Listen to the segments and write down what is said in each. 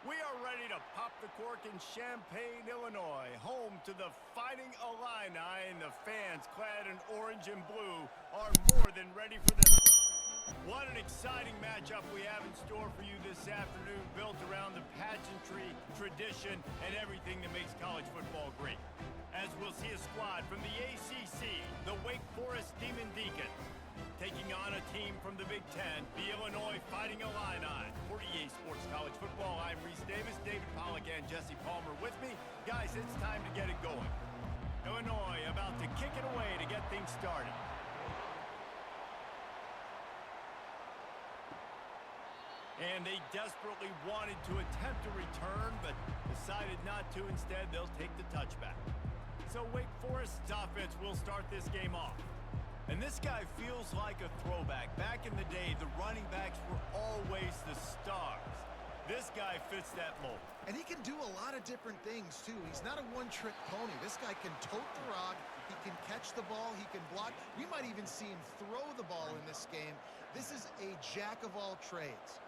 We are ready to pop the cork in Champaign, Illinois, home to the Fighting Illini, and the fans clad in orange and blue are more than ready for this one. What an exciting matchup we have in store for you this afternoon, built around the pageantry, tradition, and everything that makes college football great. As we'll see a squad from the ACC, the Wake Forest Demon Deacons, taking on a team from the Big 10, the Illinois Fighting Illini. For EA Sports College Football, I'm Reese Davis, David Pollack, and Jesse Palmer with me. Guys, it's time to get it going. Illinois about to kick it away to get things started. And they desperately wanted to attempt a return, but decided not to. Instead, they'll take the touchback. So Wake Forest's offense will start this game off. And this guy feels like a throwback. Back in the day, the running backs were always the stars. This guy fits that mold. And he can do a lot of different things, too. He's not a one-trick pony. This guy can tote the rock. He can catch the ball. He can block. We might even see him throw the ball in this game. This is a jack of all trades.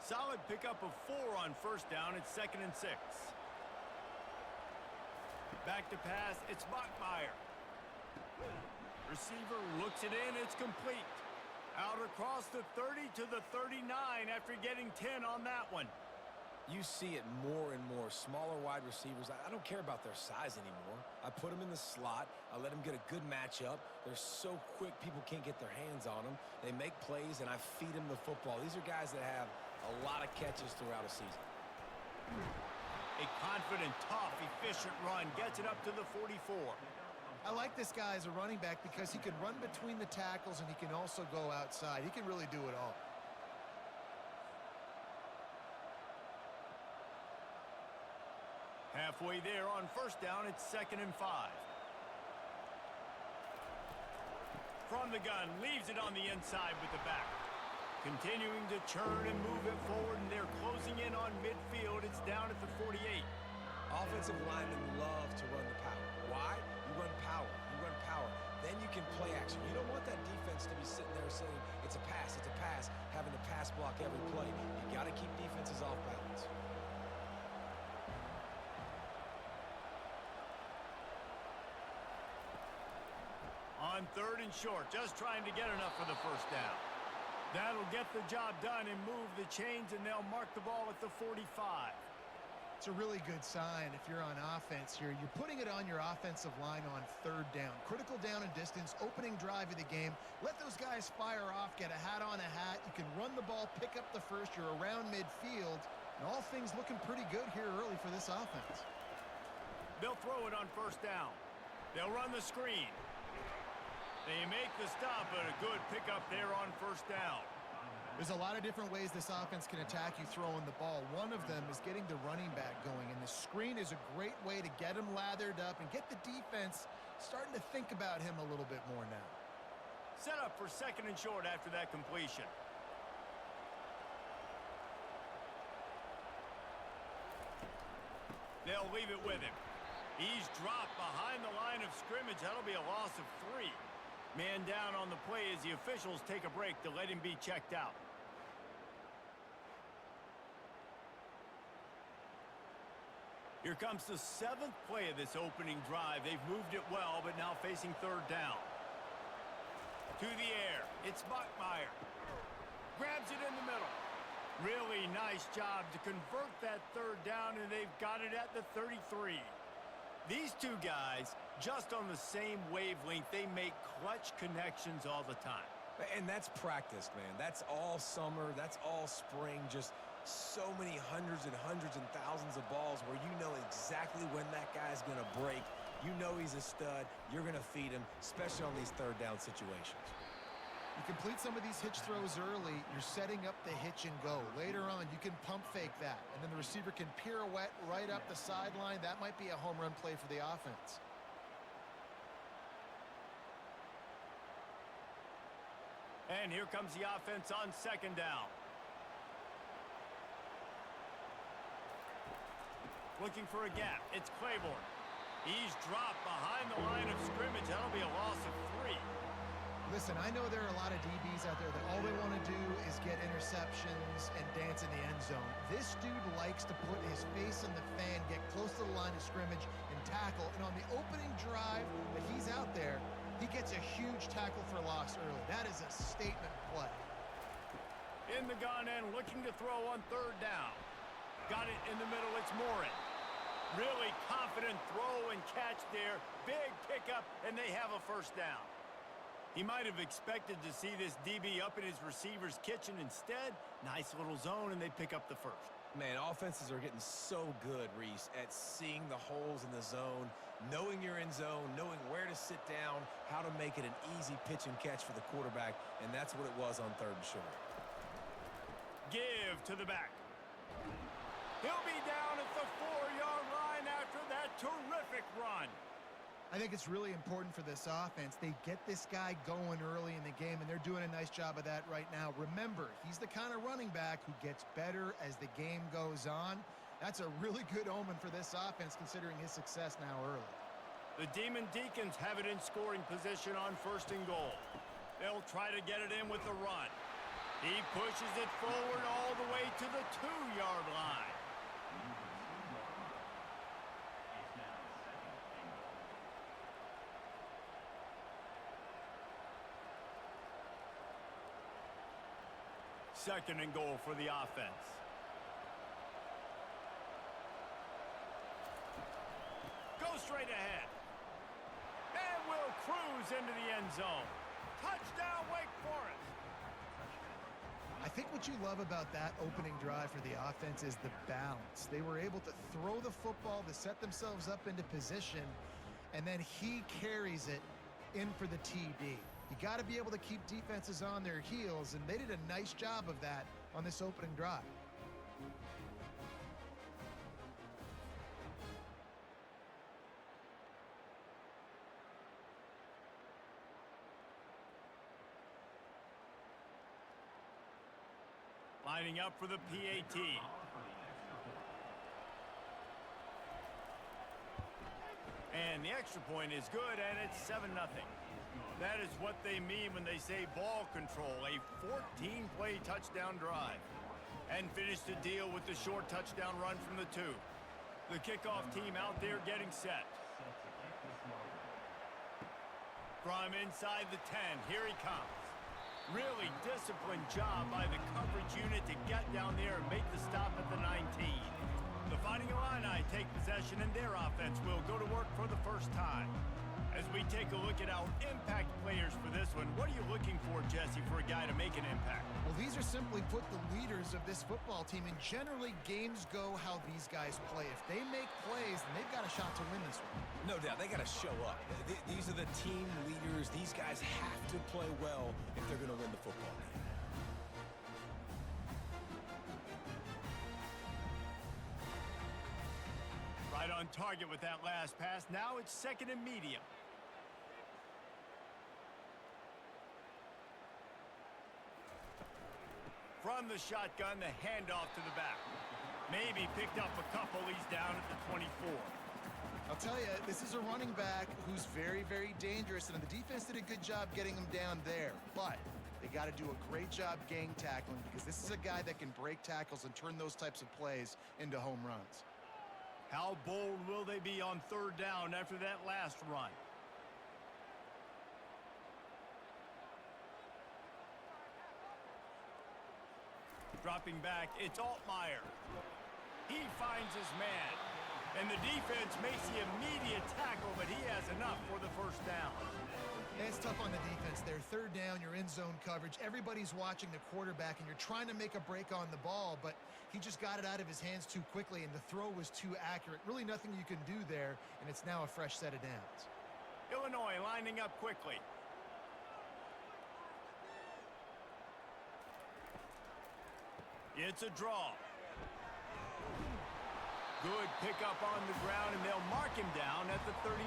Solid pickup of 4 on first down. It's 2nd and 6. Back to pass, it's Bachmeyer. Receiver looks it in, it's complete. Out across the 30 to the 39 after getting 10 on that one. You see it more and more. Smaller wide receivers, I don't care about their size anymore. I put them in the slot. I let them get a good matchup. They're so quick, people can't get their hands on them. They make plays, and I feed them the football. These are guys that have a lot of catches throughout a season. A confident, tough, efficient run gets it up to the 44. I like this guy as a running back because he can run between the tackles and he can also go outside. He can really do it all. Halfway there on first down, it's 2nd and 5. From the gun, leaves it on the inside with the back. Continuing to churn and move it forward, and they're closing in on midfield. It's down at the 48. Offensive linemen love to run the power. Why? You run power. You run power. Then you can play action. You don't want that defense to be sitting there saying, it's a pass, having to pass block every play. You got to keep defenses off balance. On 3rd and short, just trying to get enough for the first down. That'll get the job done and move the chains, and they'll mark the ball at the 45. It's a really good sign if you're on offense here. You're putting it on your offensive line on 3rd down. Critical down and distance, opening drive of the game. Let those guys fire off, get a hat on a hat. You can run the ball, pick up the first. You're around midfield. And all things looking pretty good here early for this offense. They'll throw it on first down. They'll run the screen. They make the stop, but a good pickup there on first down. There's a lot of different ways this offense can attack you throwing the ball. One of them is getting the running back going, and the screen is a great way to get him lathered up and get the defense starting to think about him a little bit more now. Set up for 2nd and short after that completion. They'll leave it with him. He's dropped behind the line of scrimmage. That'll be a loss of 3. Man down on the play as the officials take a break to let him be checked out. Here comes the 7th play of this opening drive. They've moved it well, but now facing 3rd down. To the air, it's Bachmeyer. Grabs it in the middle. Really nice job to convert that 3rd down, and they've got it at the 33. These two guys, just on the same wavelength, they make clutch connections all the time. And that's practice, man. That's all summer. That's all spring. Just so many hundreds and thousands of balls where you know exactly when that guy's going to break. You know he's a stud. You're going to feed him, especially on these 3rd down situations. You complete some of these hitch throws early, you're setting up the hitch and go. Later on, you can pump fake that, and then the receiver can pirouette right up the sideline. That might be a home run play for the offense. And here comes the offense on 2nd down. Looking for a gap. It's Claiborne. He's dropped behind the line of scrimmage. That'll be a loss of 3. Listen, I know there are a lot of DBs out there that all they want to do is get interceptions and dance in the end zone. This dude likes to put his face in the fan, get close to the line of scrimmage, and tackle. And on the opening drive that he's out there, he gets a huge tackle for loss early. That is a statement play. In the gun and looking to throw on third down. Got it in the middle, it's Morin. Really confident throw and catch there. Big pickup, and they have a first down. He might have expected to see this DB up in his receiver's kitchen. Instead, nice little zone, and they pick up the first. Man, offenses are getting so good, Reese, at seeing the holes in the zone, knowing your end zone, knowing where to sit down, how to make it an easy pitch and catch for the quarterback, and that's what it was on third and short. Give to the back. He'll be down at the 4-yard line after that terrific run. I think it's really important for this offense. They get this guy going early in the game, and they're doing a nice job of that right now. Remember, he's the kind of running back who gets better as the game goes on. That's a really good omen for this offense, considering his success now early. The Demon Deacons have it in scoring position on first and goal. They'll try to get it in with the run. He pushes it forward all the way to the 2-yard line. Second and goal for the offense. Go straight ahead. And will cruise into the end zone. Touchdown, Wake Forest. I think what you love about that opening drive for the offense is the balance. They were able to throw the football to set themselves up into position, and then he carries it in for the TD. You got to be able to keep defenses on their heels, and they did a nice job of that on this opening drive. Lining up for the PAT. And the extra point is good, and it's 7-0. That is what they mean when they say ball control, a 14-play touchdown drive. And finish the deal with the short touchdown run from the 2. The kickoff team out there getting set. From inside the 10, here he comes. Really disciplined job by the coverage unit to get down there and make the stop at the 19. The Fighting Illini take possession, and their offense will go to work for the first time. As we take a look at our impact players for this one, what are you looking for, Jesse, for a guy to make an impact? Well, these are simply put the leaders of this football team, and generally games go how these guys play. If they make plays, then they've got a shot to win this one. No doubt, they got to show up. These are the team leaders. These guys have to play well if they're going to win the football game. Right on target with that last pass. Now it's second and medium. From the shotgun, the handoff to the back. Maybe picked up a couple. He's down at the 24. I'll tell you, this is a running back who's very, very dangerous, and the defense did a good job getting him down there. But they got to do a great job gang tackling, because this is a guy that can break tackles and turn those types of plays into home runs. How bold will they be on third down after that last run? Dropping back, it's Altmaier. He finds his man. And the defense makes the immediate tackle, but he has enough for the first down. It's tough on the defense there. Third down, you're in zone coverage. Everybody's watching the quarterback, and you're trying to make a break on the ball, but he just got it out of his hands too quickly, and the throw was too accurate. Really nothing you can do there, and it's now a fresh set of downs. Illinois lining up quickly. It's a draw. Good pickup on the ground, and they'll mark him down at the 39.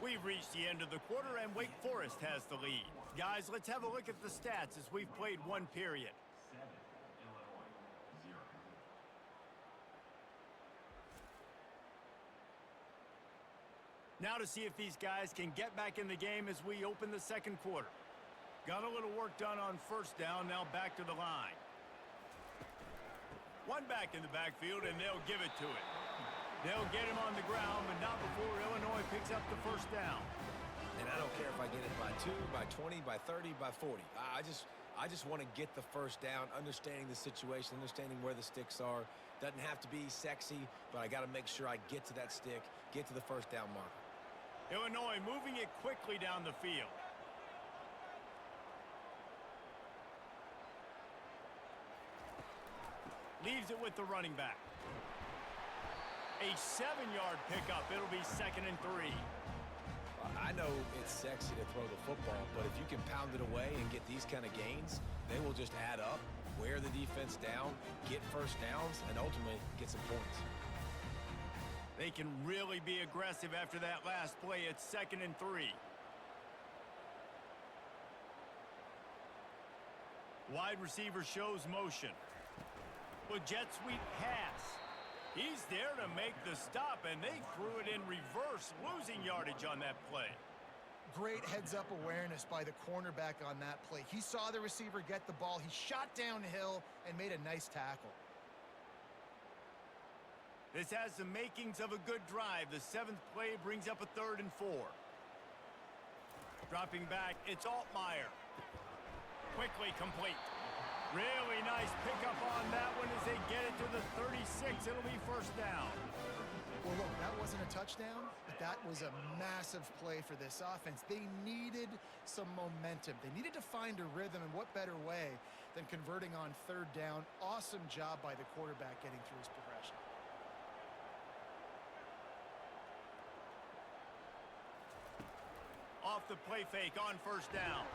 We've reached the end of the quarter, and Wake Forest has the lead. Guys, let's have a look at the stats as we've played one period. Now to see if these guys can get back in the game as we open the second quarter. Got a little work done on first down, now back to the line. One back in the backfield, and they'll give it to it. They'll get him on the ground, but not before Illinois picks up the first down. And I don't care if I get it by 2, by 20, by 30, by 40. I just want to get the first down, understanding the situation, understanding where the sticks are. Doesn't have to be sexy, but I got to make sure I get to that stick, get to the first down marker. Illinois moving it quickly down the field. Leaves it with the running back. A 7-yard pickup. It'll be 2nd and 3. I know it's sexy to throw the football, but if you can pound it away and get these kind of gains, they will just add up, wear the defense down, get first downs, and ultimately get some points. They can really be aggressive after that last play. It's 2nd and 3. Wide receiver shows motion. Well, jet sweep pass. He's there to make the stop, and they threw it in reverse, losing yardage on that play. Great heads-up awareness by the cornerback on that play. He saw the receiver get the ball. He shot downhill and made a nice tackle. This has the makings of a good drive. The 7th play brings up a 3rd and 4. Dropping back, it's Altmaier. Quickly complete. Really nice pickup on that one as they get it to the 36. It'll be first down. Well, look, that wasn't a touchdown, but that was a massive play for this offense. They needed some momentum. They needed to find a rhythm, and what better way than converting on 3rd down. Awesome job by the quarterback getting through his progression. Off the play fake on first down.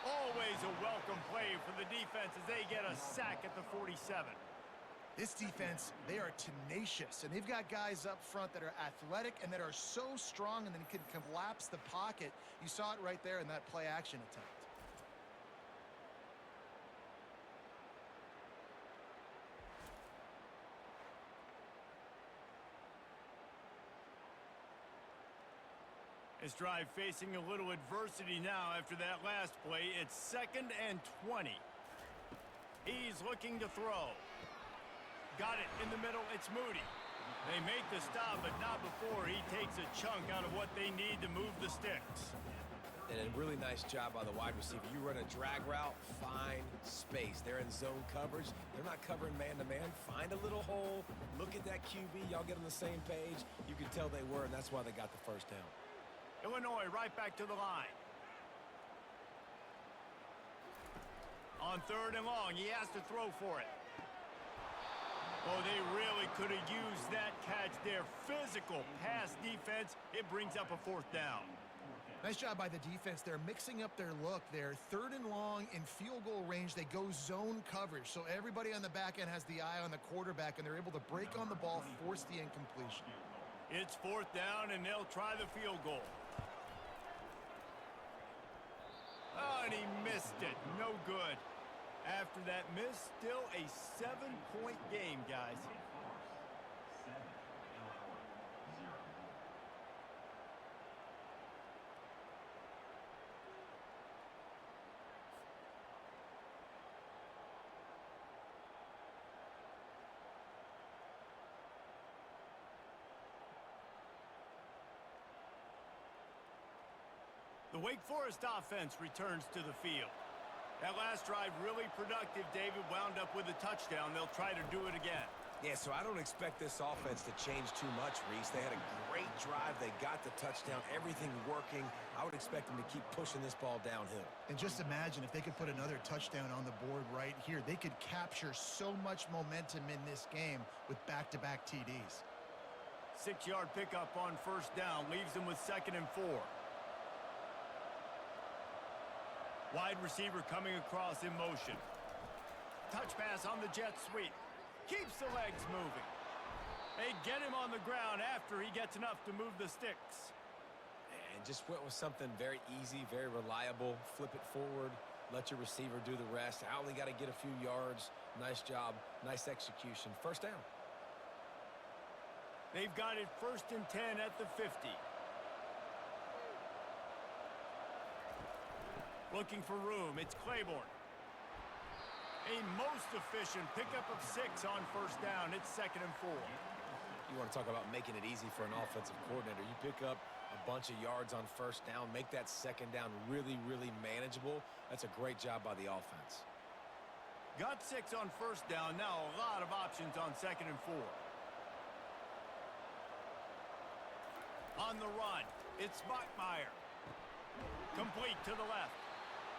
Always a welcome play for the defense as they get a sack at the 47. This defense, they are tenacious, and they've got guys up front that are athletic and that are so strong and then can collapse the pocket. You saw it right there in that play action attempt. This drive facing a little adversity now after that last play. It's 2nd and 20. He's looking to throw. Got it in the middle. It's Moody. They make the stop, but not before he takes a chunk out of what they need to move the sticks. And a really nice job by the wide receiver. You run a drag route, find space. They're in zone coverage. They're not covering man-to-man. Find a little hole. Look at that QB. Y'all get on the same page. You can tell they were, and that's why they got the first down. Illinois right back to the line. On 3rd and long, he has to throw for it. Oh, they really could have used that catch there. Physical pass defense. It brings up a 4th down. Nice job by the defense. They're mixing up their look there. 3rd and long in field goal range. They go zone coverage. So everybody on the back end has the eye on the quarterback, and they're able to break on the ball, force the incompletion. It's 4th down, and they'll try the field goal. Oh, and he missed it. No good. After that miss, still a 7-point game, guys. The Wake Forest offense returns to the field. That last drive really productive, David, wound up with a touchdown. They'll try to do it again. Yeah, so I don't expect this offense to change too much, Reese. They had a great drive. They got the touchdown, everything working. I would expect them to keep pushing this ball downhill. And just imagine if they could put another touchdown on the board right here. They could capture so much momentum in this game with back-to-back TDs. 6-yard pickup on first down leaves them with 2nd and 4. Wide receiver coming across in motion. Touch pass on the jet sweep. Keeps the legs moving. They get him on the ground after he gets enough to move the sticks. And just went with something very easy, very reliable. Flip it forward. Let your receiver do the rest. I only got to get a few yards. Nice job. Nice execution. First down. They've got it 1st and 10 at the 50. Looking for room, it's Claiborne. A most efficient pickup of 6 on first down. It's 2nd and 4. You want to talk about making it easy for an offensive coordinator. You pick up a bunch of yards on first down, make that second down really, really manageable. That's a great job by the offense. Got 6 on first down. Now a lot of options on 2nd and 4. On the run, it's Bachmeier. Complete to the left.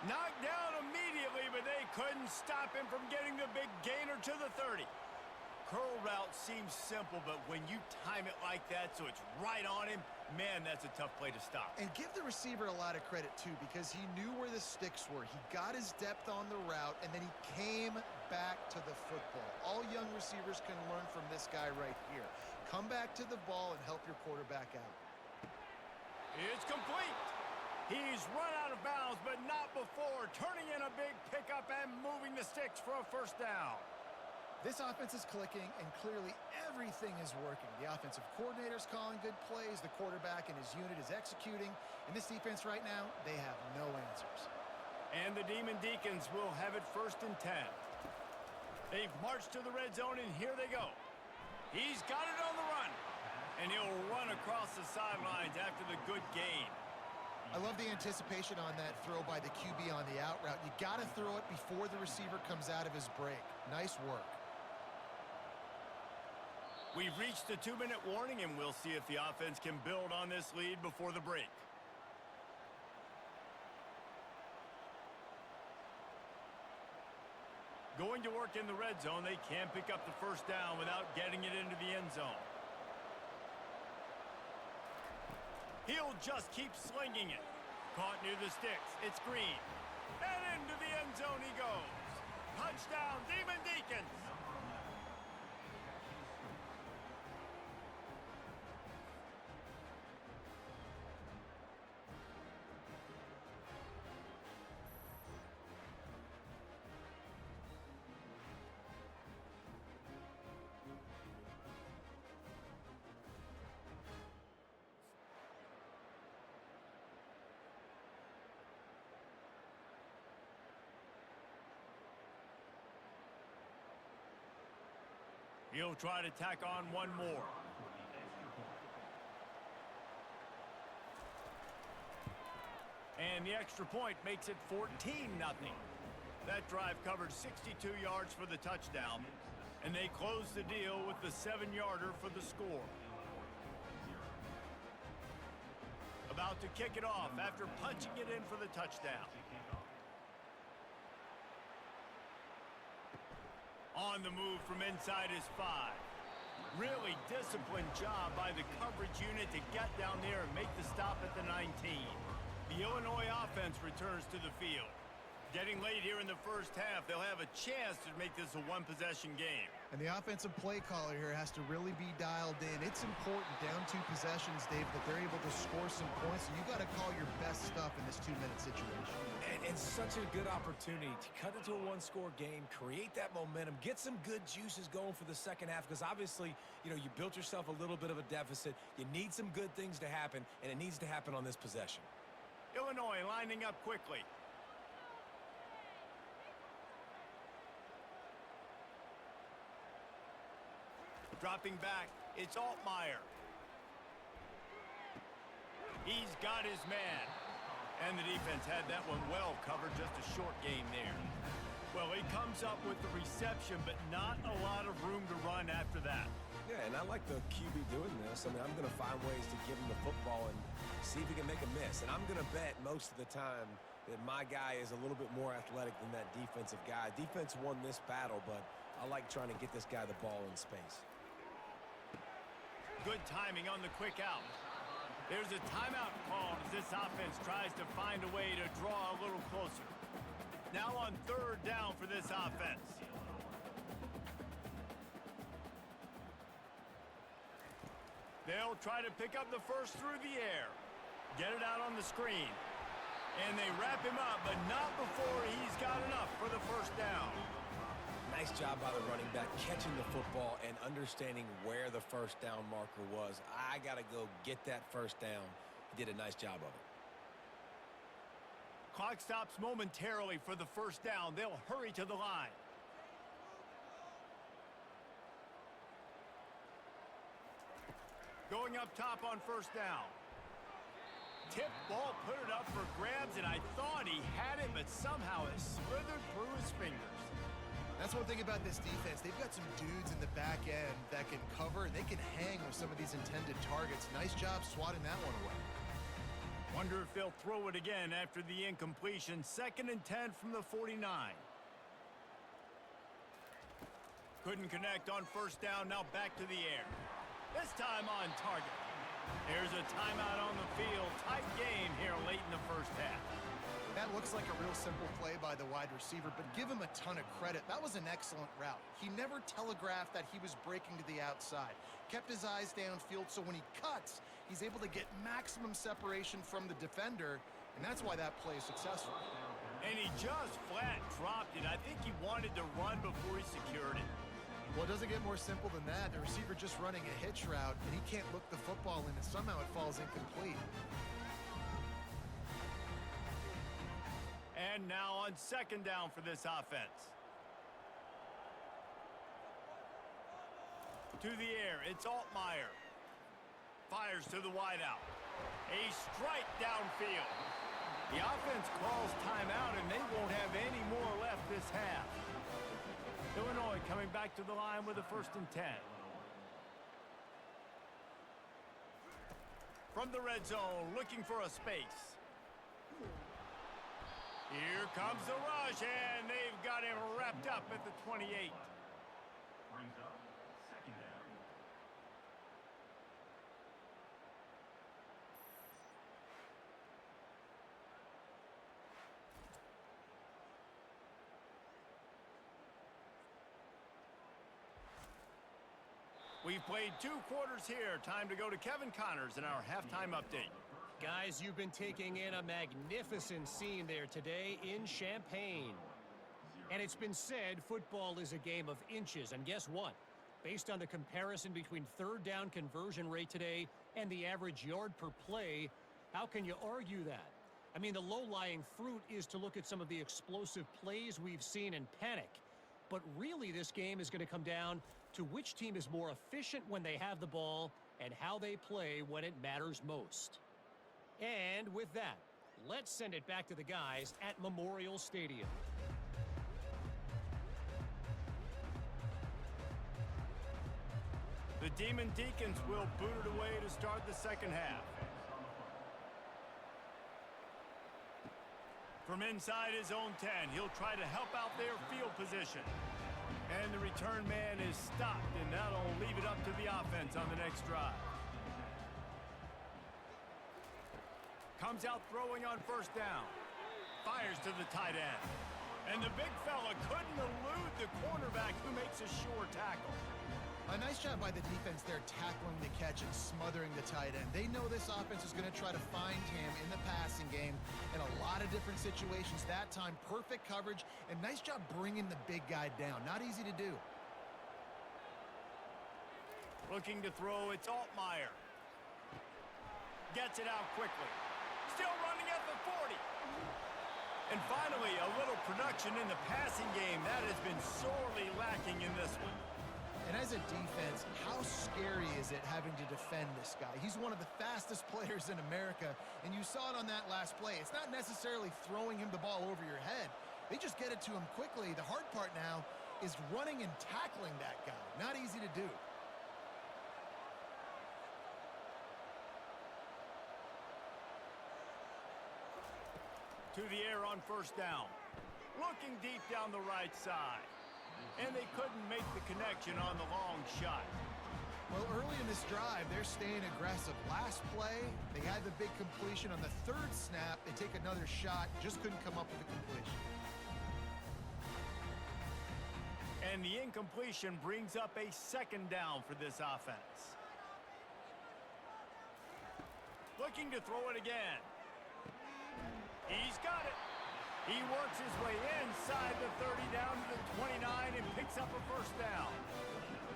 Knocked down immediately, but they couldn't stop him from getting the big gainer to the 30. Curl route seems simple, but when you time it like that so it's right on him, man, that's a tough play to stop. And give the receiver a lot of credit, too, because he knew where the sticks were. He got his depth on the route, and then he came back to the football. All young receivers can learn from this guy right here. Come back to the ball and help your quarterback out. It's complete. He's run out of bounds, but not before turning in a big pickup and moving the sticks for a first down. This offense is clicking, and clearly everything is working. The offensive coordinator's calling good plays, the quarterback and his unit is executing, and this defense right now, they have no answers. And the Demon Deacons will have it 1st and 10. They've marched to the red zone, and here they go. He's got it on the run, and he'll run across the sidelines after the good gain. I love the anticipation on that throw by the QB on the out route. You got to throw it before the receiver comes out of his break. Nice work. We've reached the 2-minute warning, and we'll see if the offense can build on this lead before the break. Going to work in the red zone, they can't pick up the first down without getting it into the end zone. He'll just keep slinging it. Caught near the sticks. It's Green. And into the end zone he goes. Touchdown, Demon Deacons. He'll try to tack on one more. And the extra point makes it 14-0. That drive covered 62 yards for the touchdown, and they close the deal with the 7-yarder for the score. About to kick it off after punching it in for the touchdown. On the move from inside his 5. Really disciplined job by the coverage unit to get down there and make the stop at the 19. The Illinois offense returns to the field. Getting late here in the first half, they'll have a chance to make this a one-possession game. And the offensive play caller here has to really be dialed in. It's important, down 2 possessions, Dave, that they're able to score some points. So you got to call your best stuff in this 2-minute situation. And such a good opportunity to cut into a one-score game, create that momentum, get some good juices going for the second half, because obviously, you know, you built yourself a little bit of a deficit. You need some good things to happen, and it needs to happen on this possession. Illinois lining up quickly. Dropping back, it's Altmaier. He's got his man. And the defense had that one well covered, just a short game there. Well, he comes up with the reception, but not a lot of room to run after that. Yeah, and I like the QB doing this. I mean, I'm going to find ways to give him the football and see if he can make a miss. And I'm going to bet most of the time that my guy is a little bit more athletic than that defensive guy. Defense won this battle, but I like trying to get this guy the ball in space. Good timing on the quick out. There's a timeout called as this offense tries to find a way to draw a little closer. Now on 3rd down for this offense. They'll try to pick up the first through the air. Get it out on the screen. And they wrap him up, but not before he's got enough for the first down. Nice job by the running back, catching the football and understanding where the first down marker was. I got to go get that first down. He did a nice job of it. Clock stops momentarily for the first down. They'll hurry to the line. Going up top on first down. Tip ball, put it up for grabs, and I thought he had it, but somehow it slithered through his fingers. That's one thing about this defense. They've got some dudes in the back end that can cover, and they can hang with some of these intended targets. Nice job swatting that one away. Wonder if they'll throw it again after the incompletion. 2nd and 10 from the 49. Couldn't connect on first down, now back to the air. This time on target. There's a timeout on the field. Tight game here late in the first half. That looks like a real simple play by the wide receiver, but give him a ton of credit. That was an excellent route. He never telegraphed that he was breaking to the outside. Kept his eyes downfield, so when he cuts, he's able to get maximum separation from the defender, and that's why that play is successful. And he just flat dropped it. I think he wanted to run before he secured it. Well, it doesn't get more simple than that. The receiver just running a hitch route, and he can't look the football in, and somehow it falls incomplete. And now on 2nd down for this offense. To the air, it's Altmaier. Fires to the wideout. A strike downfield. The offense calls timeout, and they won't have any more left this half. Illinois coming back to the line with a 1st and 10. From the red zone, looking for a space. Here comes the rush, and they've got him wrapped up at the 28. Brings up 2nd down. We've played 2 quarters here. Time to go to Kevin Connors in our halftime update. Guys, you've been taking in a magnificent scene there today in Champaign. And it's been said football is a game of inches. And guess what? Based on the comparison between 3rd down conversion rate today and the average yard per play, how can you argue that? I mean, the low-lying fruit is to look at some of the explosive plays we've seen and panic. But really, this game is going to come down to which team is more efficient when they have the ball and how they play when it matters most. And with that, let's send it back to the guys at Memorial Stadium. The Demon Deacons will boot it away to start the 2nd half. From inside his own 10, he'll try to help out their field position. And the return man is stopped, and that'll leave it up to the offense on the next drive. Comes out throwing on first down. Fires to the tight end. And the big fella couldn't elude the cornerback who makes a sure tackle. A nice job by the defense there tackling the catch and smothering the tight end. They know this offense is going to try to find him in the passing game in a lot of different situations. That time, perfect coverage, and nice job bringing the big guy down. Not easy to do. Looking to throw, it's Altmaier. Gets it out quickly. Still running at the 40. And finally, a little production in the passing game. That has been sorely lacking in this one. And as a defense, how scary is it having to defend this guy? He's one of the fastest players in America, and you saw it on that last play. It's not necessarily throwing him the ball over your head. They just get it to him quickly. The hard part now is running and tackling that guy. Not easy to do. To the air on first down. Looking deep down the right side. And they couldn't make the connection on the long shot. Well, early in this drive, they're staying aggressive. Last play, they had the big completion. On the 3rd snap, they take another shot. Just couldn't come up with a completion. And the incompletion brings up a 2nd down for this offense. Looking to throw it again. He's got it. He works his way inside the 30 down to the 29 and picks up a first down.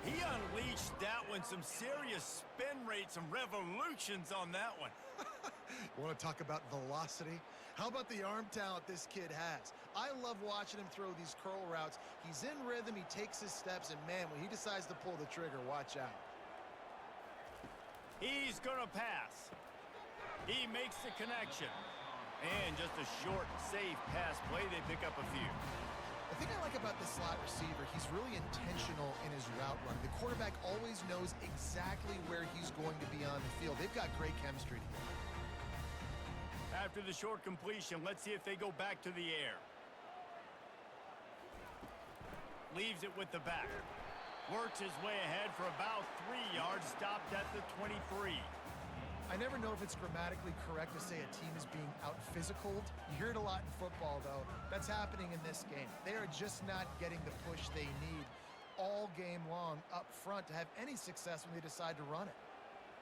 He unleashed that one. Some serious spin rate, some revolutions on that one. You want to talk about velocity? How about the arm talent this kid has? I love watching him throw these curl routes. He's in rhythm, he takes his steps, and man, when he decides to pull the trigger, watch out. He's gonna pass. He makes the connection. And just a short, safe pass play, they pick up a few. The thing I like about this slot receiver, he's really intentional in his route run. The quarterback always knows exactly where he's going to be on the field. They've got great chemistry together. After the short completion, let's see if they go back to the air. Leaves it with the back. Works his way ahead for about 3 yards, stopped at the 23. I never know if it's grammatically correct to say a team is being out-physicaled. You hear it a lot in football, though. That's happening in this game. They are just not getting the push they need all game long up front to have any success when they decide to run it.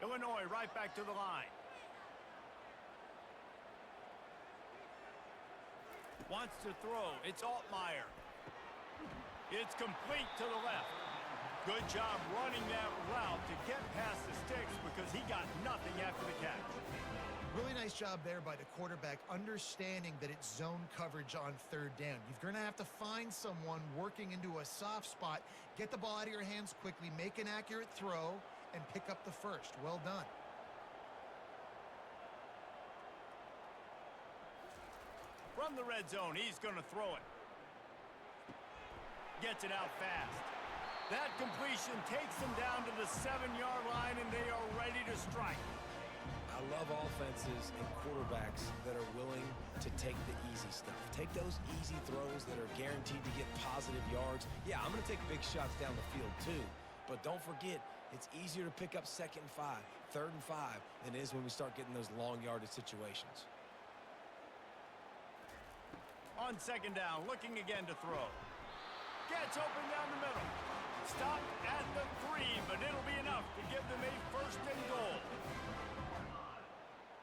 Illinois right back to the line. Wants to throw. It's Altmaier. It's complete to the left. Good job running that route to get past the sticks because he got nothing after the catch. Really nice job there by the quarterback, understanding that it's zone coverage on third down. You're going to have to find someone working into a soft spot, get the ball out of your hands quickly, make an accurate throw, and pick up the first. Well done. From the red zone, he's going to throw it. Gets it out fast. That completion takes them down to the 7-yard line, and they are ready to strike. I love offenses and quarterbacks that are willing to take the easy stuff. Take those easy throws that are guaranteed to get positive yards. Yeah, I'm going to take big shots down the field too. But don't forget, it's easier to pick up 2nd and 5, 3rd and 5 than it is when we start getting those long yardage situations. On 2nd down, looking again to throw. Gets open down the middle. Stopped at the 3, but it'll be enough to give them a 1st and goal.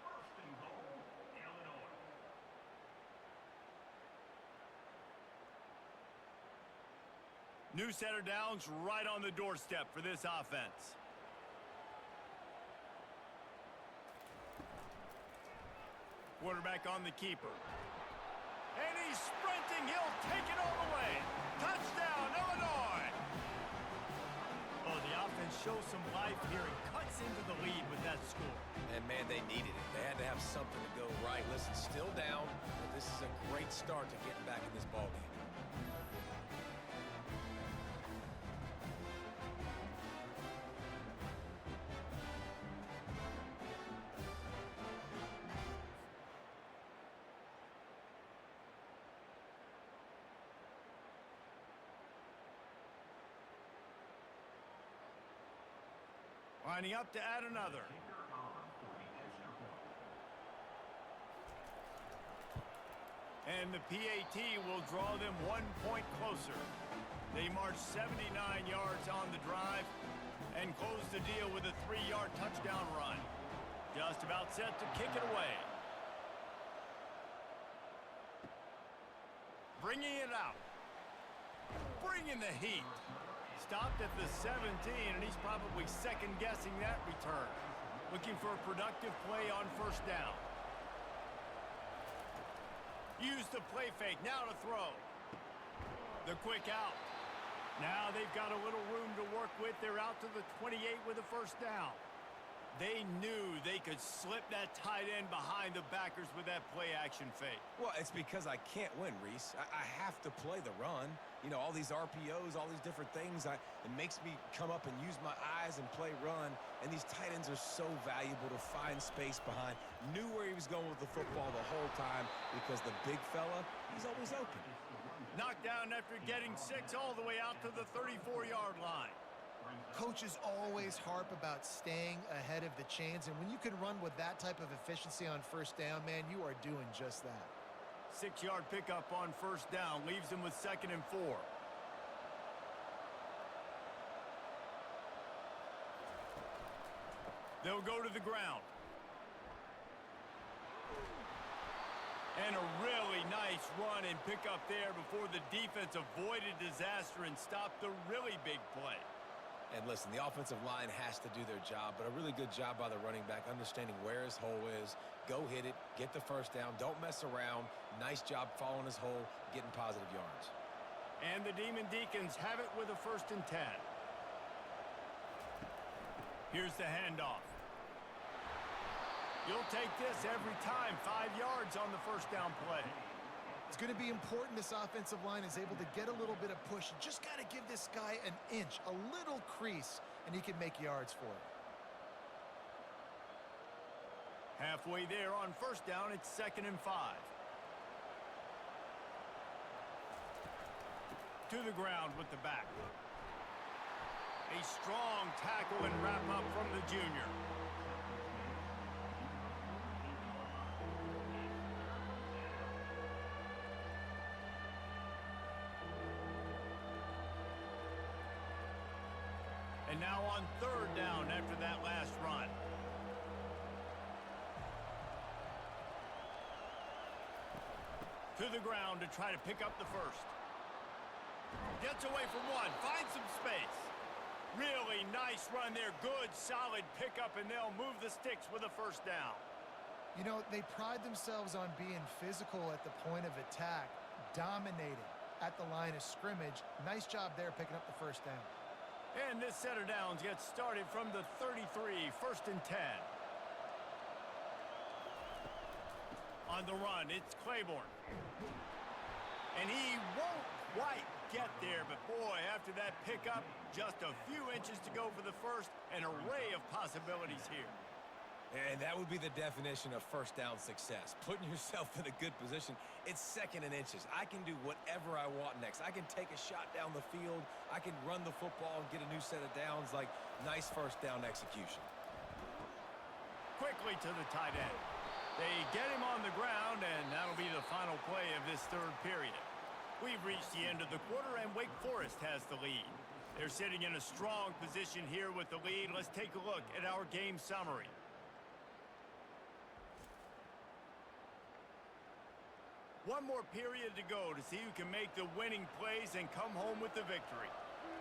First and goal, Illinois. New set of downs right on the doorstep for this offense. Quarterback on the keeper. And he's sprinting. He'll take it all the way. Touchdown, Illinois! Oh, the offense shows some life here and cuts into the lead with that score. And, man, they needed it. They had to have something to go right. Listen, still down, but this is a great start to getting back in this ballgame. Lining up to add another. Kicker on for the extra point. And the PAT will draw them 1 point closer. They march 79 yards on the drive and close the deal with a 3-yard touchdown run. Just about set to kick it away. Bringing it out. Bringing the heat. Stopped at the 17, and he's probably second-guessing that return. Looking for a productive play on 1st down. Use the play fake, now to throw. The quick out. Now they've got a little room to work with. They're out to the 28 with a 1st down. They knew they could slip that tight end behind the backers with that play-action fake. Well, it's because I can't win, Reese. I have to play the run. You know, all these RPOs, all these different things. It makes me come up and use my eyes and play run. And these tight ends are so valuable to find space behind. Knew where he was going with the football the whole time because the big fella, he's always open. Knocked down after getting 6 all the way out to the 34-yard line. Coaches always harp about staying ahead of the chains, and when you can run with that type of efficiency on 1st down, man, you are doing just that. 6-yard pickup on 1st down leaves them with 2nd and 4. They'll go to the ground. And a really nice run and pickup there before the defense avoided disaster and stopped the really big play. And listen, the offensive line has to do their job, but a really good job by the running back understanding where his hole is. Go hit it, get the first down, don't mess around. Nice job following his hole, getting positive yards. And the Demon Deacons have it with a 1st and 10. Here's the handoff. You'll take this every time. 5 yards on the first down play. It's going to be important this offensive line is able to get a little bit of push. You just got to give this guy an inch, a little crease, and he can make yards for it. Halfway there on first down, it's 2nd and 5. To the ground with the back. A strong tackle and wrap up from the junior. And now on 3rd down after that last run. To the ground to try to pick up the first. Gets away from one, finds some space. Really nice run there, good, solid pickup, and they'll move the sticks with a 1st down. You know, they pride themselves on being physical at the point of attack, dominating at the line of scrimmage. Nice job there picking up the 1st down. And this set of downs gets started from the 33, 1st and 10. On the run, it's Claiborne. And he won't quite get there, but boy, after that pickup, just a few inches to go for the first, an array of possibilities here. And that would be the definition of first down success. Putting yourself in a good position. It's 2nd and inches. I can do whatever I want next. I can take a shot down the field. I can run the football and get a new set of downs. Like, nice first down execution. Quickly to the tight end. They get him on the ground, and that'll be the final play of this 3rd period. We've reached the end of the quarter, and Wake Forest has the lead. They're sitting in a strong position here with the lead. Let's take a look at our game summary. One more period to go to see who can make the winning plays and come home with the victory.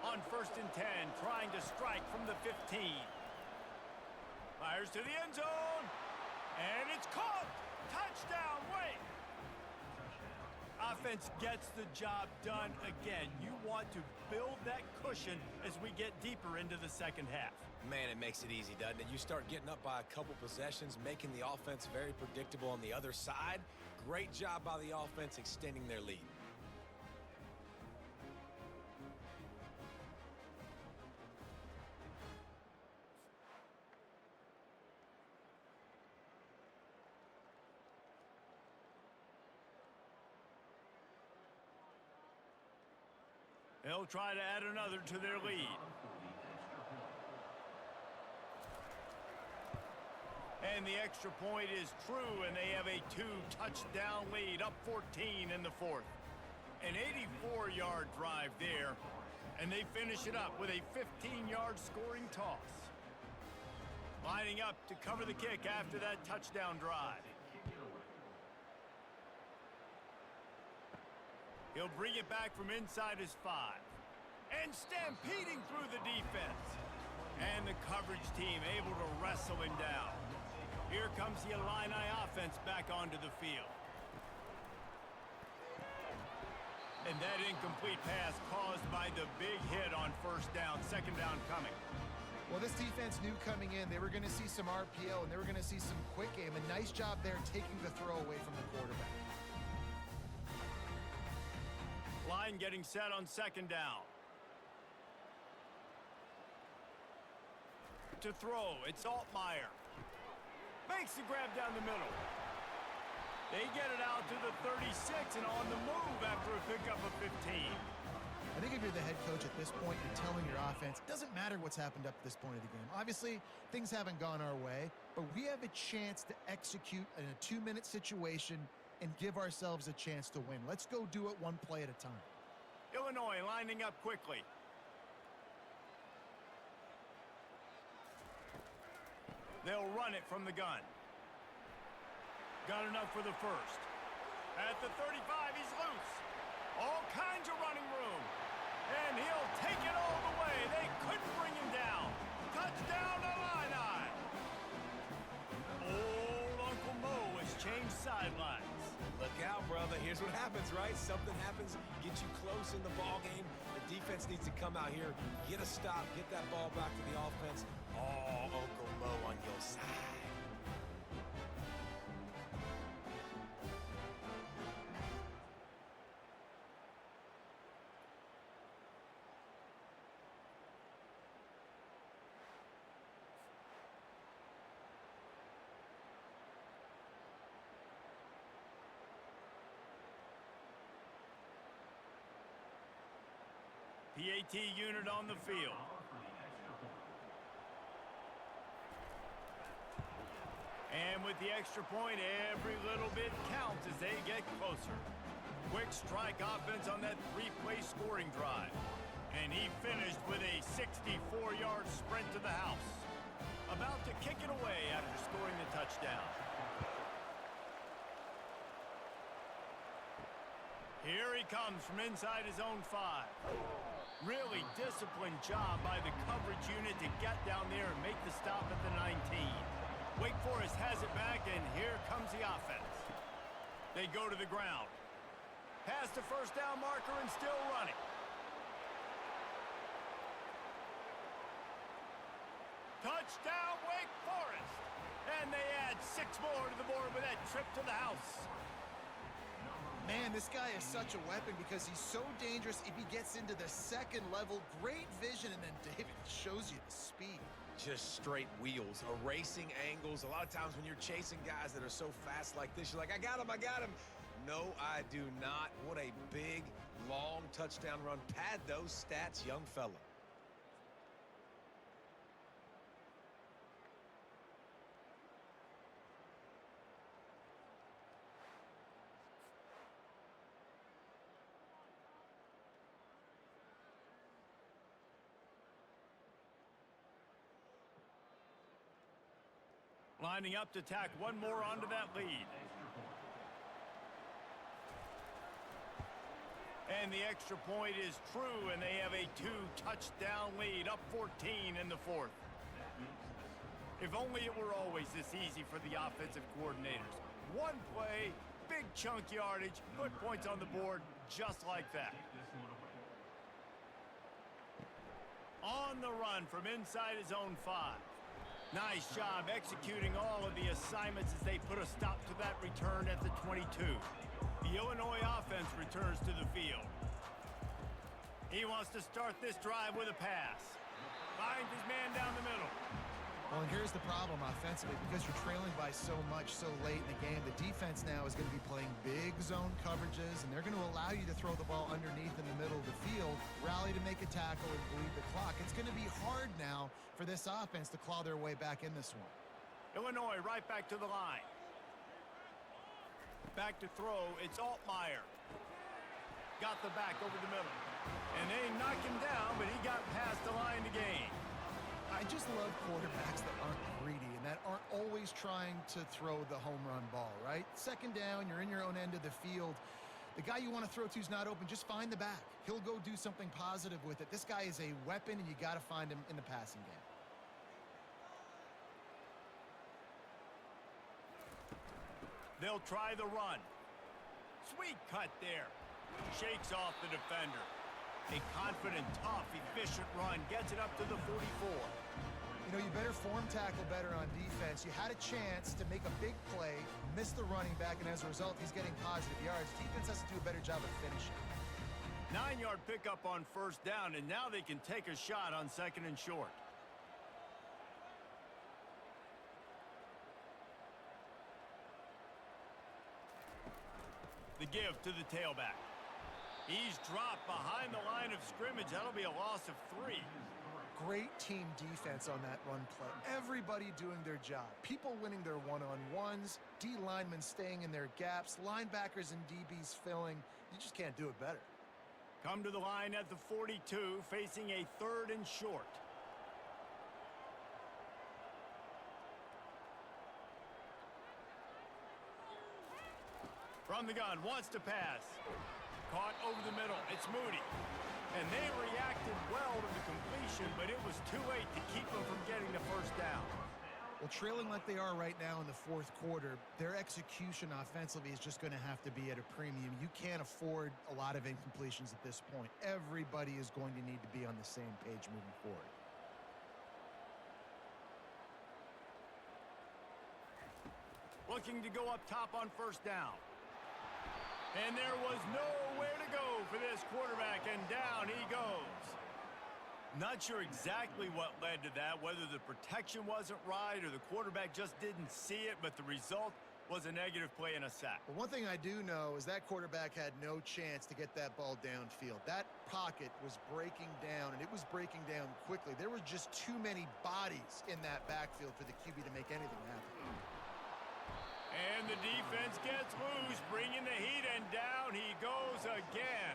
On 1st and 10, trying to strike from the 15. Fires to the end zone. And it's caught. Touchdown, Wake. Offense gets the job done again. You want to build that cushion as we get deeper into the 2nd half. Man, it makes it easy, doesn't it? You start getting up by a couple possessions, making the offense very predictable on the other side. Great job by the offense extending their lead. They'll try to add another to their lead. And the extra point is true, and they have a 2-touchdown lead, up 14 in the 4th. An 84-yard drive there, and they finish it up with a 15-yard scoring toss. Lining up to cover the kick after that touchdown drive. He'll bring it back from inside his 5. And stampeding through the defense. And the coverage team able to wrestle him down. Here comes the Illini offense back onto the field. And that incomplete pass caused by the big hit on 1st down, 2nd down coming. Well, this defense knew coming in they were going to see some RPO and they were going to see some quick game. A nice job there taking the throw away from the quarterback. Line getting set on 2nd down. To throw, it's Altmaier. Makes the grab down the middle. They get it out to the 36 and on the move after a pickup of 15. I think if you're the head coach at this point, you're telling your offense, it doesn't matter what's happened up to this point of the game. Obviously, things haven't gone our way, but we have a chance to execute in a 2-minute situation and give ourselves a chance to win. Let's go do it one play at a time. Illinois lining up quickly. They'll run it from the gun. Got enough for the first. At the 35, he's loose. All kinds of running room. And he'll take it all the way. They couldn't bring him down. Touchdown, Illini. Old Uncle Mo has changed sidelines. Look out, brother. Here's what happens, right? Something happens, get you close in the ball game. The defense needs to come out here, get a stop, get that ball back to the offense. Oh, Uncle Mo on your side. PAT unit on the field. And with the extra point, every little bit counts as they get closer. Quick strike offense on that three-play scoring drive. And he finished with a 64-yard sprint to the house. About to kick it away after scoring the touchdown. Here he comes from inside his own 5. Really disciplined job by the coverage unit to get down there and make the stop at the 19. Wake Forest has it back, and here comes the offense. They go to the ground. Past the first down marker and still running. Touchdown, Wake Forest! And they add 6 more to the board with that trip to the house. Man, this guy is such a weapon because he's so dangerous if he gets into the second level. Great vision, and then David shows you the speed. Just straight wheels, erasing angles. A lot of times when you're chasing guys that are so fast like this, you're like, I got him, I got him. No, I do not. What a big, long touchdown run. Pad those stats, young fella. Lining up to tack one more onto that lead. And the extra point is true, and they have a 2-touchdown lead, up 14 in the 4th. If only it were always this easy for the offensive coordinators. One play, big chunk yardage, put points on the board just like that. On the run from inside his own 5. Nice job executing all of the assignments as they put a stop to that return at the 22. The Illinois offense returns to the field. He wants to start this drive with a pass. Finds his man down the middle. Well, and here's the problem offensively. Because you're trailing by so much so late in the game, the defense now is going to be playing big zone coverages, and they're going to allow you to throw the ball underneath in the middle of the field, rally to make a tackle, and bleed the clock. It's going to be hard now for this offense to claw their way back in this one. Illinois right back to the line. Back to throw, it's Altmaier. Got the back over the middle. And they knock him down, but he got past the line to gain. I just love quarterbacks that aren't greedy and that aren't always trying to throw the home run ball, right? Second down, you're in your own end of the field. The guy you want to throw to is not open. Just find the back. He'll go do something positive with it. This guy is a weapon, and you got to find him in the passing game. They'll try the run. Sweet cut there. Shakes off the defender. A confident, tough, efficient run gets it up to the 44. You know, you better form tackle better on defense. You had a chance to make a big play, miss the running back, and as a result, he's getting positive yards. Defense has to do a better job of finishing. 9-yard pickup on first down, and now they can take a shot on 2nd and short. The give to the tailback. He's dropped behind the line of scrimmage. That'll be a loss of 3. Great team defense on that run play. Everybody doing their job. People winning their one-on-ones, D linemen staying in their gaps, linebackers and DBs filling. You just can't do it better. Come to the line at the 42, facing a 3rd and short. From the gun, wants to pass. Caught over the middle. It's Moody. And they reacted well to the completion, but it was too late to keep them from getting the first down. Well, trailing like they are right now in the fourth quarter, their execution offensively is just going to have to be at a premium. You can't afford a lot of incompletions at this point. Everybody is going to need to be on the same page moving forward. Looking to go up top on first down. And there was nowhere to go for this quarterback, and down he goes. Not sure exactly what led to that, whether the protection wasn't right or the quarterback just didn't see it, but the result was a negative play and a sack. But one thing I do know is that quarterback had no chance to get that ball downfield. That pocket was breaking down, and it was breaking down quickly. There were just too many bodies in that backfield for the QB to make anything happen. And the defense gets loose, bringing the heat, and down he goes again.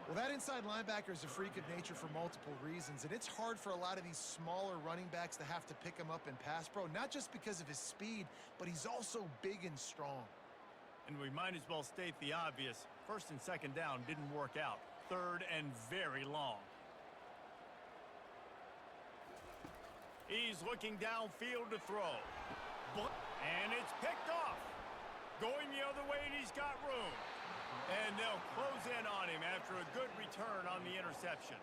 Well, that inside linebacker is a freak of nature for multiple reasons, and it's hard for a lot of these smaller running backs to have to pick him up in pass pro, not just because of his speed, but he's also big and strong. And we might as well state the obvious. First and second down didn't work out. Third and very long. He's looking downfield to throw. And it's picked off. Going the other way, and he's got room. And they'll close in on him after a good return on the interception.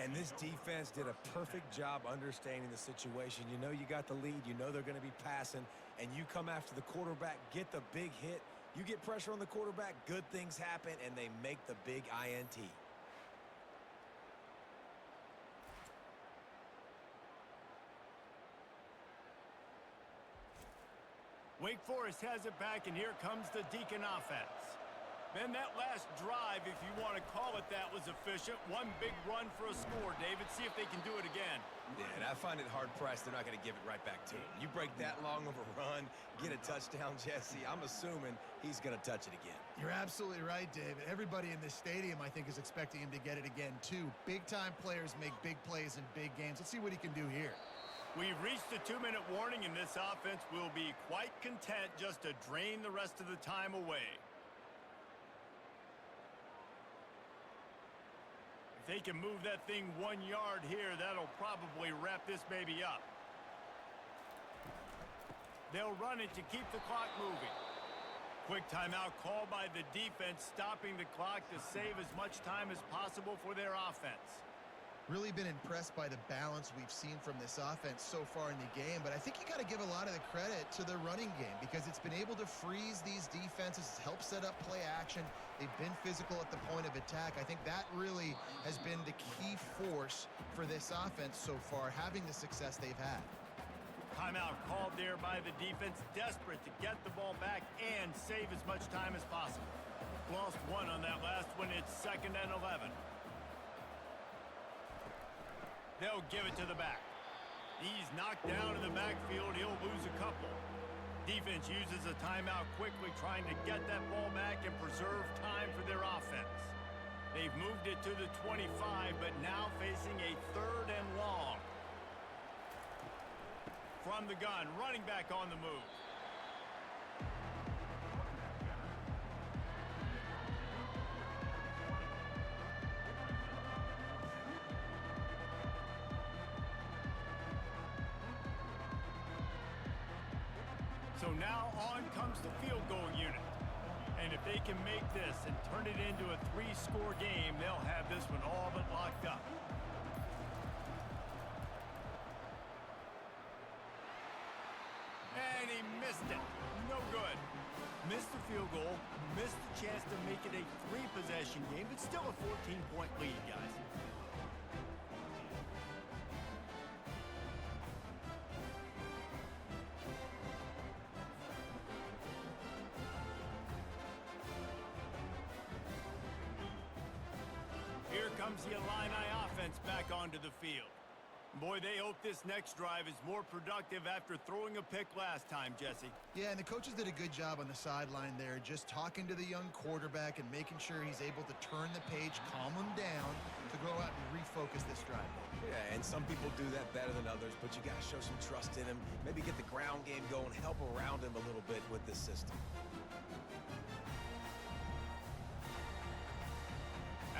And this defense did a perfect job understanding the situation. You know you got the lead. You know they're going to be passing. And you come after the quarterback, get the big hit. You get pressure on the quarterback, good things happen, and they make the big INT. Wake Forest has it back, and here comes the Deacon offense. Man, that last drive, if you want to call it that, was efficient. One big run for a score, David. See if they can do it again. Yeah, and I find it hard-pressed they're not going to give it right back to him. You break that long of a run, get a touchdown, Jesse, I'm assuming he's going to touch it again. You're absolutely right, David. Everybody in this stadium, I think, is expecting him to get it again, too. Big-time players make big plays in big games. Let's see what he can do here. We've reached the 2-minute warning, and this offense will be quite content just to drain the rest of the time away. If they can move that thing 1 yard here, that'll probably wrap this baby up. They'll run it to keep the clock moving. Quick timeout called by the defense, stopping the clock to save as much time as possible for their offense. Really been impressed by the balance we've seen from this offense so far in the game, but I think you got to give a lot of the credit to the running game because it's been able to freeze these defenses, help set up play action. They've been physical at the point of attack. I think that really has been the key force for this offense so far, having the success they've had. Timeout called there by the defense, desperate to get the ball back and save as much time as possible. Lost one on that last one. It's 2nd and 11. They'll give it to the back. He's knocked down in the backfield. He'll lose a couple. Defense uses a timeout quickly, trying to get that ball back and preserve time for their offense. They've moved it to the 25, but now facing a 3rd and long. From the gun, running back on the move. So now on comes the field goal unit. And if they can make this and turn it into a 3-score game, they'll have this one all but locked up. And he missed it. No good. Missed the field goal, missed the chance to make it a 3-possession game, but still a 14-point lead, guys. Here comes the Illini offense back onto the field. Boy, they hope this next drive is more productive after throwing a pick last time, Jesse. Yeah, and the coaches did a good job on the sideline there, just talking to the young quarterback and making sure he's able to turn the page, calm him down, to go out and refocus this drive. Yeah, and some people do that better than others, but you got to show some trust in him, maybe get the ground game going, help around him a little bit with this system.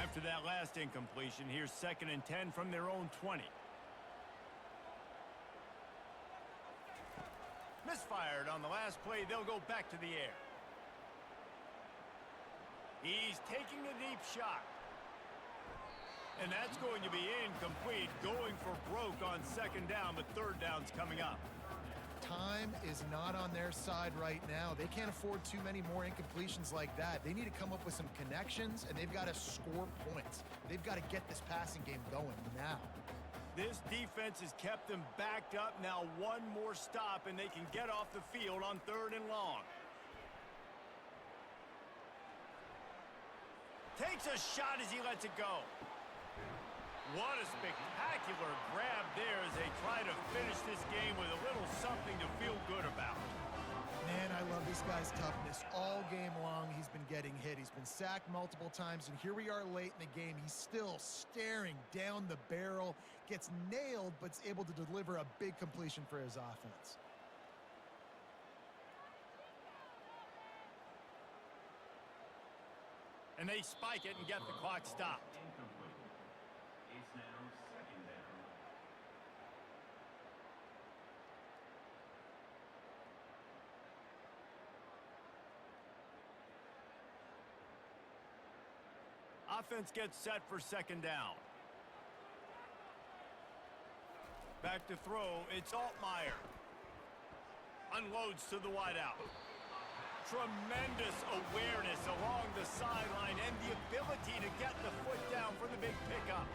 After that last incompletion, here's 2nd and 10 from their own 20. Misfired on the last play. They'll go back to the air. He's taking a deep shot. And that's going to be incomplete. Going for broke on 2nd down, but 3rd down's coming up. Time is not on their side right now. They can't afford too many more incompletions like that. They need to come up with some connections, and they've got to score points. They've got to get this passing game going now. This defense has kept them backed up. Now one more stop, and they can get off the field on 3rd and long. Takes a shot as he lets it go. What a spectacular grab there as they try to finish this game with a little something to feel good about. Man, I love this guy's toughness. All game long, he's been getting hit. He's been sacked multiple times, and here we are late in the game. He's still staring down the barrel, gets nailed, but is able to deliver a big completion for his offense. And they spike it and get the clock stopped. Incomplete. It's now 2nd down. Offense gets set for 2nd down. Back to throw. It's Altmaier. Unloads to the wideout. Tremendous awareness along the sideline and the ability to get the foot down for the big pickup.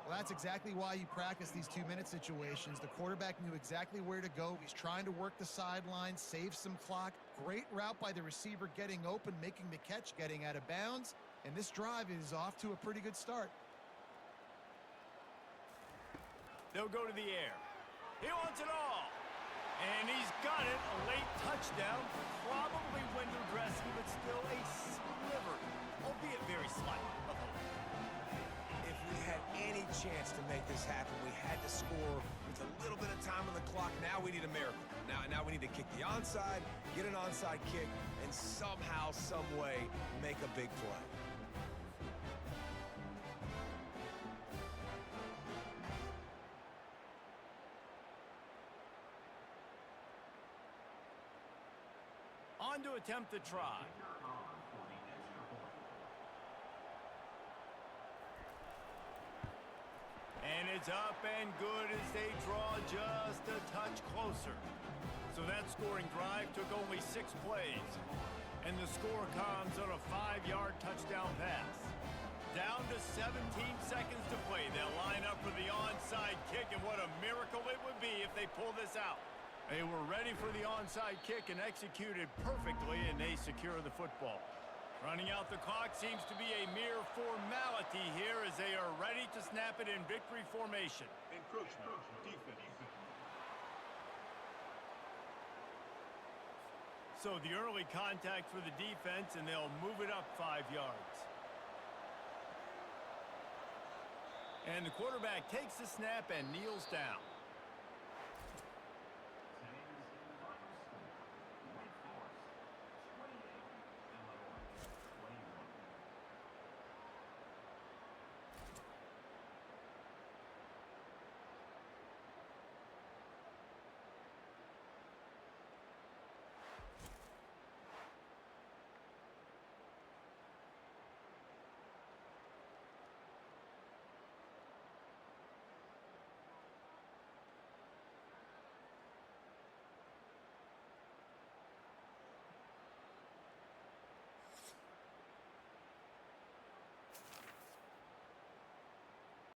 Well, that's exactly why you practice these 2-minute situations. The quarterback knew exactly where to go. He's trying to work the sideline, save some clock. Great route by the receiver getting open, making the catch, getting out of bounds. And this drive is off to a pretty good start. They'll go to the air. He wants it all. And he's got it. A late touchdown. Probably window dressing, but still a sliver, albeit very slight, of hope. If we had any chance to make this happen, we had to score with a little bit of time on the clock. Now we need a miracle. Now we need to kick the onside, get an onside kick, and somehow, some way, make a big play. On to attempt the try. On for the extra point. And it's up and good as they draw just a touch closer. So that scoring drive took only 6 plays. And the score comes on a 5-yard touchdown pass. Down to 17 seconds to play. They'll line up for the onside kick, and what a miracle it would be if they pull this out. They were ready for the onside kick and executed perfectly, and they secure the football. Running out the clock seems to be a mere formality here as they are ready to snap it in victory formation. Encroachment, defense. So the early contact for the defense, and they'll move it up 5 yards. And the quarterback takes the snap and kneels down.